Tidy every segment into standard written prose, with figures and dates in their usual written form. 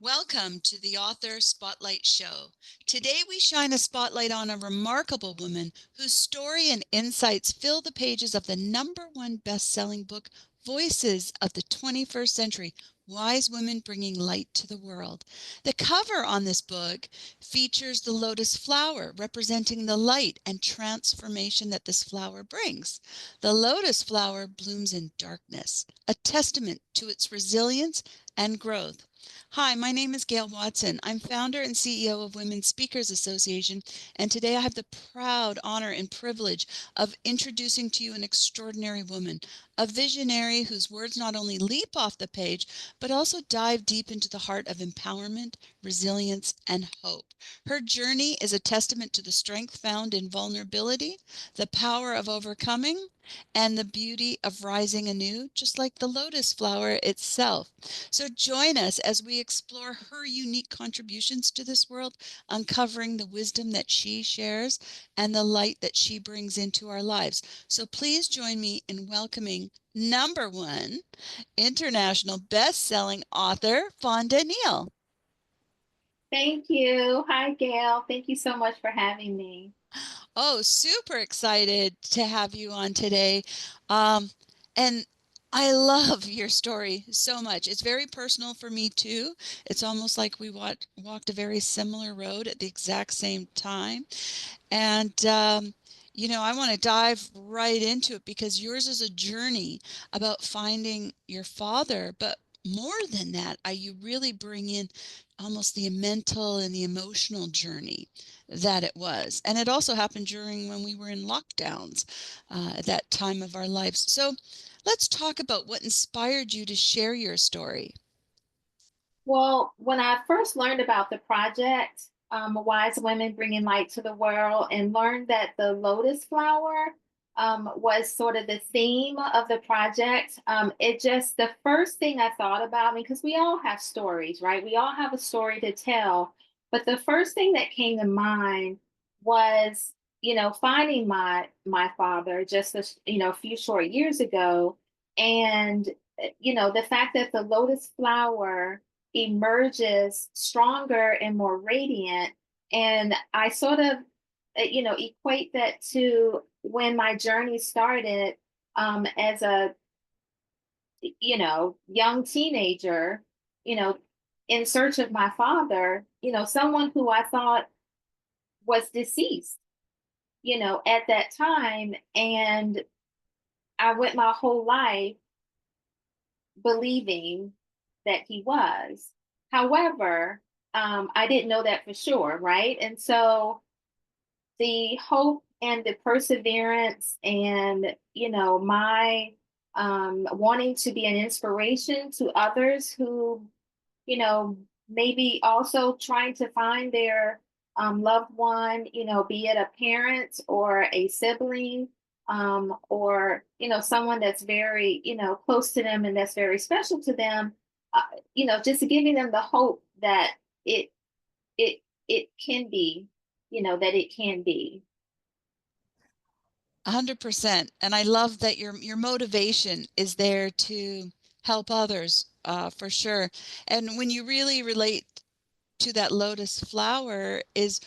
Welcome to the Author Spotlight Show. Today we shine a spotlight on a remarkable woman whose story and insights fill the pages of the #1 best-selling book, Voices of the 21st Century: Wise Women Bringing Light to the World. The cover on this book features the lotus flower, representing the light and transformation that this flower brings. The lotus flower blooms in darkness, a testament to its resilience and growth. Hi, my name is Gail Watson. I'm founder and CEO of Women Speakers Association, and today I have the proud honor and privilege of introducing to you an extraordinary woman, a visionary whose words not only leap off the page, but also dive deep into the heart of empowerment, resilience, and hope. Her journey is a testament to the strength found in vulnerability, the power of overcoming, and the beauty of rising anew, just like the lotus flower itself. So join us as we explore her unique contributions to this world, uncovering the wisdom that she shares and the light that she brings into our lives. So please join me in welcoming #1 international best-selling author, Fonda Neal. Thank you. Hi, Gail. Thank you so much for having me. Oh, super excited to have you on today. Um, and I love your story so much. It's very personal for me too. It's almost like we walked a very similar road at the exact same time. And, I want to dive right into it because yours is a journey about finding your father. But more than that, you really bring in almost the mental and the emotional journey that it was. And it also happened during when we were in lockdowns at that time of our lives. So let's talk about what inspired you to share your story. Well, when I first learned about the project, Wise Women Bringing Light to the World, and learned that the lotus flower was sort of the theme of the project, it just, the first thing I thought about, because we all have stories, right? We all have a story to tell. But the first thing that came to mind was, finding my father just a few short years ago. And, the fact that the lotus flower emerges stronger and more radiant. And I sort of, equate that to when my journey started as a, young teenager, you know, in search of my father, someone who I thought was deceased, at that time. And I went my whole life believing that he was. However, I didn't know that for sure, right? And so the hope and the perseverance and, my wanting to be an inspiration to others who, maybe also trying to find their loved one, be it a parent or a sibling, or someone that's very close to them and that's very special to them, uh, just giving them the hope that it it it can be, that it can be. 100%. And I love that your motivation is there to help others, for sure. And when you really relate to that lotus flower is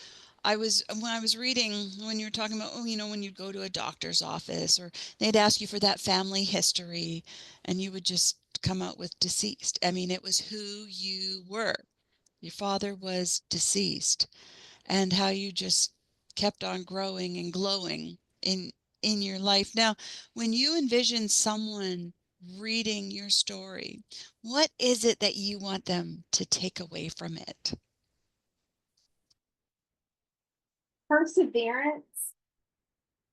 when I was reading, when you were talking about, when you'd go to a doctor's office or they'd ask you for that family history and you would just come out with deceased. I mean, it was who you were. Your father was deceased, and how you just kept on growing and glowing in your life. Now, when you envision someone reading your story, what is it that you want them to take away from it? Perseverance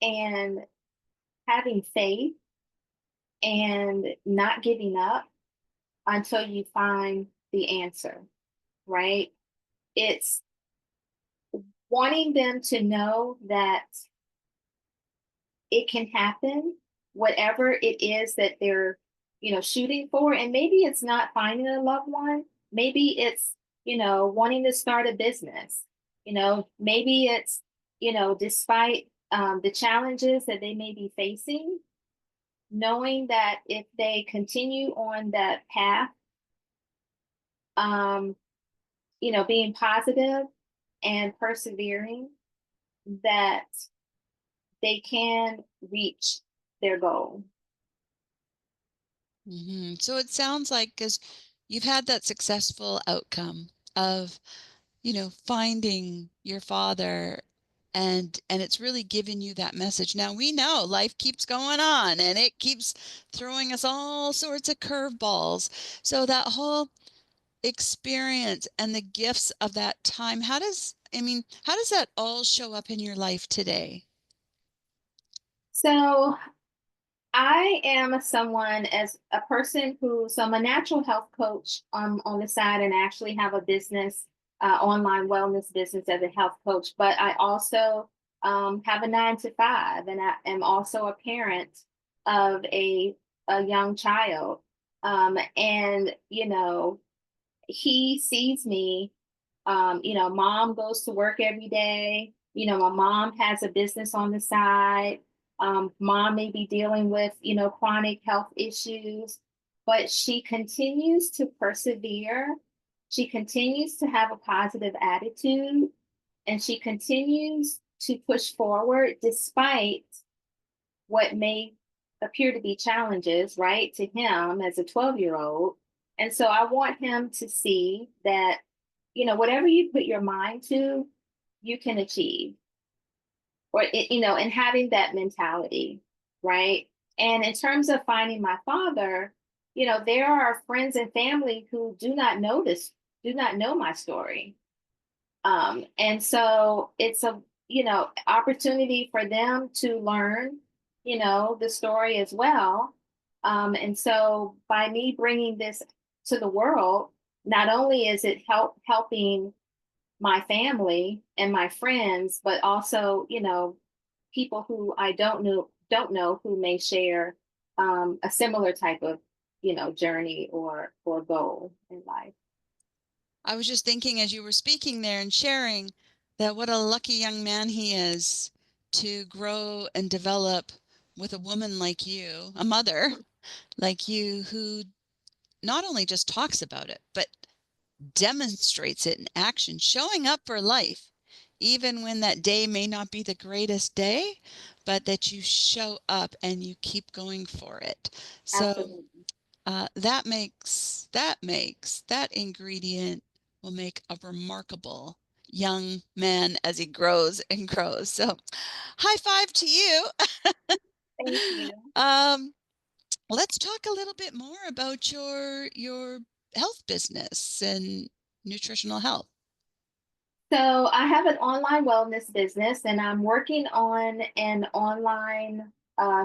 and having faith and not giving up until you find the answer, right? It's wanting them to know that it can happen, whatever it is that they're, shooting for. And maybe it's not finding a loved one. Maybe it's, wanting to start a business. Maybe it's, despite the challenges that they may be facing, knowing that if they continue on that path, um, being positive and persevering, that they can reach their goal. So it sounds like, because you've had that successful outcome of, finding your father, and it's really given you that message. Now we know life keeps going on and it keeps throwing us all sorts of curveballs. So that whole experience and the gifts of that time, how does that all show up in your life today? So I am someone as a person so I'm a natural health coach on the side, and I actually have a business, online wellness business as a health coach. But I also have a 9 to 5, and I am also a parent of a young child. And he sees me. Mom goes to work every day. My mom has a business on the side. Mom may be dealing with, chronic health issues, but she continues to persevere. She continues to have a positive attitude, and she continues to push forward despite what may appear to be challenges, right, to him as a 12-year-old. And so I want him to see that, whatever you put your mind to, you can achieve, and having that mentality, right? And in terms of finding my father, there are friends and family who do not know my story. And so it's a, opportunity for them to learn, the story as well. And so by me bringing this to the world, not only is it helping my family and my friends, but also, people who I don't know who may share a similar type of, journey or goal in life. I was just thinking as you were speaking there and sharing that what a lucky young man he is to grow and develop with a woman like you, a mother like you, who not only just talks about it, but demonstrates it in action, showing up for life, even when that day may not be the greatest day, but that you show up and you keep going for it. So Absolutely. that ingredient will make a remarkable young man as he grows and grows. So high five to you. Thank you. Um, let's talk a little bit more about your health business and nutritional health. So I have an online wellness business, and I'm working on an online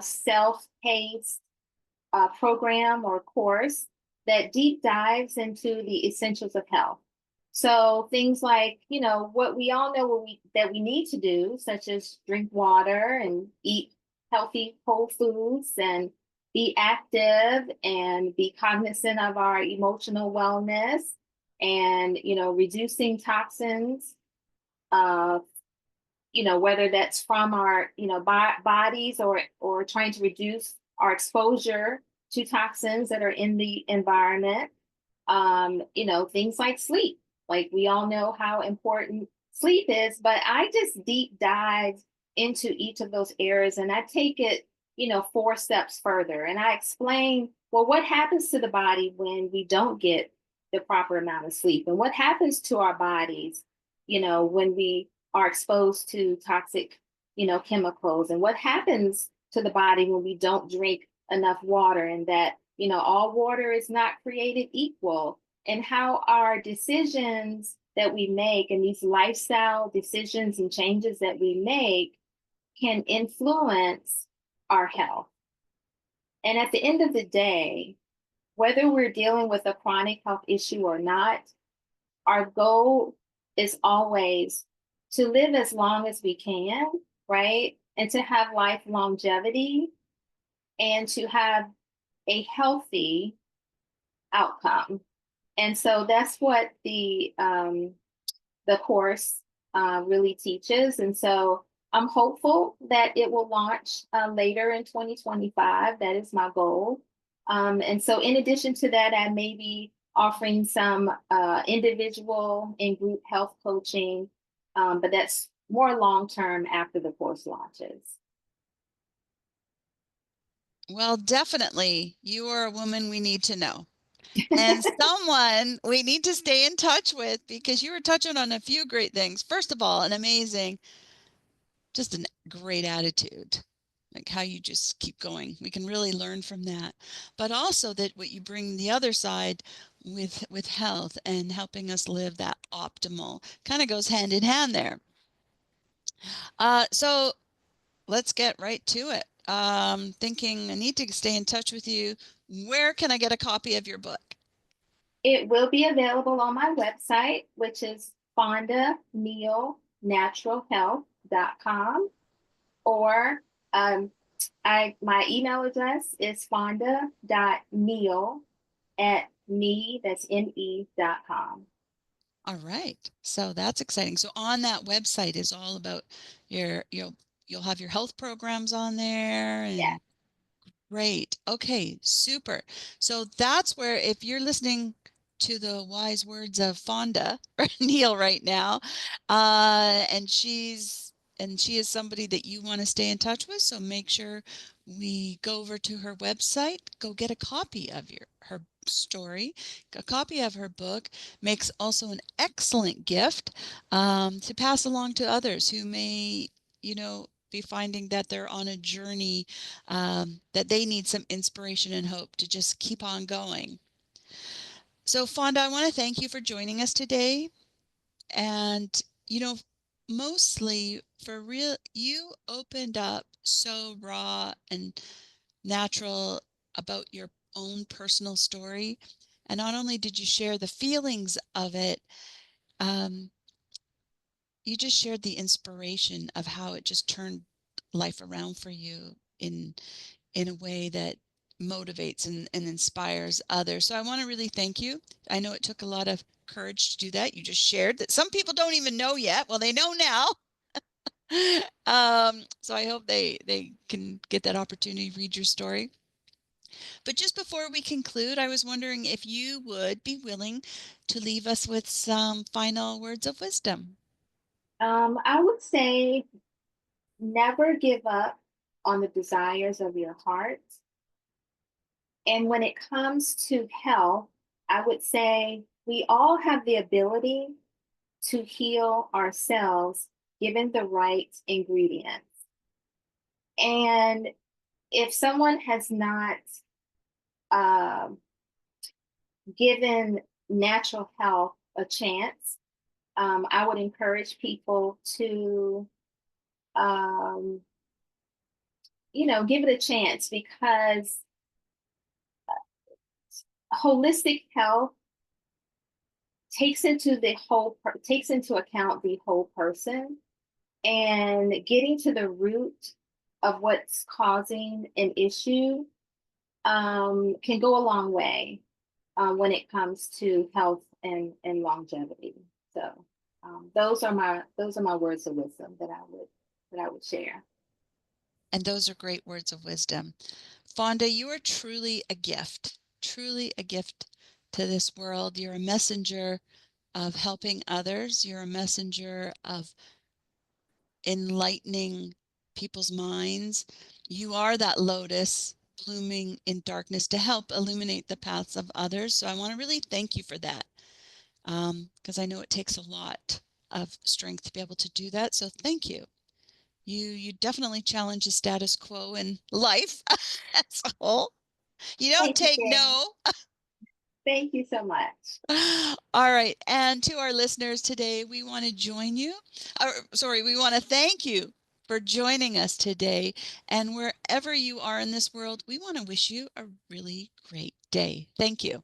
self-paced program or course that deep dives into the essentials of health. So things like, what we all know that we need to do, such as drink water and eat healthy whole foods and be active and be cognizant of our emotional wellness, and, reducing toxins, uh, whether that's from our, bodies, or trying to reduce our exposure to toxins that are in the environment. Things like sleep. Like, we all know how important sleep is, but I just deep dive into each of those areas, and I take it, 4 steps further. And I explain, well, what happens to the body when we don't get the proper amount of sleep? And what happens to our bodies, when we are exposed to toxic, chemicals? And what happens to the body when we don't drink enough water? And that, all water is not created equal, and how our decisions that we make and these lifestyle decisions and changes that we make can influence our health. And at the end of the day, whether we're dealing with a chronic health issue or not, our goal is always to live as long as we can, right? And to have life longevity, and to have a healthy outcome. And so that's what the course really teaches. And so I'm hopeful that it will launch later in 2025. That is my goal. And so in addition to that, I may be offering some individual and group health coaching, but that's more long term after the course launches. Well, definitely, you are a woman we need to know. And someone we need to stay in touch with because you were touching on a few great things. First of all, just a great attitude, like how you just keep going. We can really learn from that. But also that what you bring the other side with health and helping us live that optimal kind of goes hand in hand there. So let's get right to it. Thinking I need to stay in touch with you. Where can I get a copy of your book? It will be available on my website, which is fondanealnaturalhealth.com, or my email address is fonda.neal@me, that's me.com. All right. So that's exciting. So on that website is all about your you'll have your health programs on there Yeah. and great. Okay, super. So that's where if you're listening to the wise words of Fonda Neal right now, and she is somebody that you want to stay in touch with. So make sure we go over to her website, go get a copy of her story, a copy of her book. Makes also an excellent gift to pass along to others who may, be finding that they're on a journey, that they need some inspiration and hope to just keep on going. So, Fonda, I want to thank you for joining us today. And, you know, mostly for real, you opened up so raw and natural about your own personal story. And not only did you share the feelings of it, um, you just shared the inspiration of how it just turned life around for you in a way that motivates and inspires others. So I want to really thank you. I know it took a lot of courage to do that. You just shared that some people don't even know yet. Well, they know now. So I hope they can get that opportunity to read your story. But just before we conclude, I was wondering if you would be willing to leave us with some final words of wisdom. I would say never give up on the desires of your heart. And when it comes to health, I would say we all have the ability to heal ourselves given the right ingredients. And if someone has not um, given natural health a chance, I would encourage people to, um, give it a chance, because holistic health takes into account the whole person, and getting to the root of what's causing an issue can go a long way when it comes to health and longevity. So those are my words of wisdom that I would share. And those are great words of wisdom. Fonda, you are truly a gift to this world. You're a messenger of helping others. You're a messenger of enlightening people's minds. You are that lotus blooming in darkness to help illuminate the paths of others. So I want to really thank you for that, because I know it takes a lot of strength to be able to do that. So thank you. You definitely challenge the status quo in life as a whole. You don't Thank you, take Gail. no. Thank you so much. All right. And to our listeners today, we want to join you. We want to thank you for joining us today. And wherever you are in this world, we want to wish you a really great day. Thank you.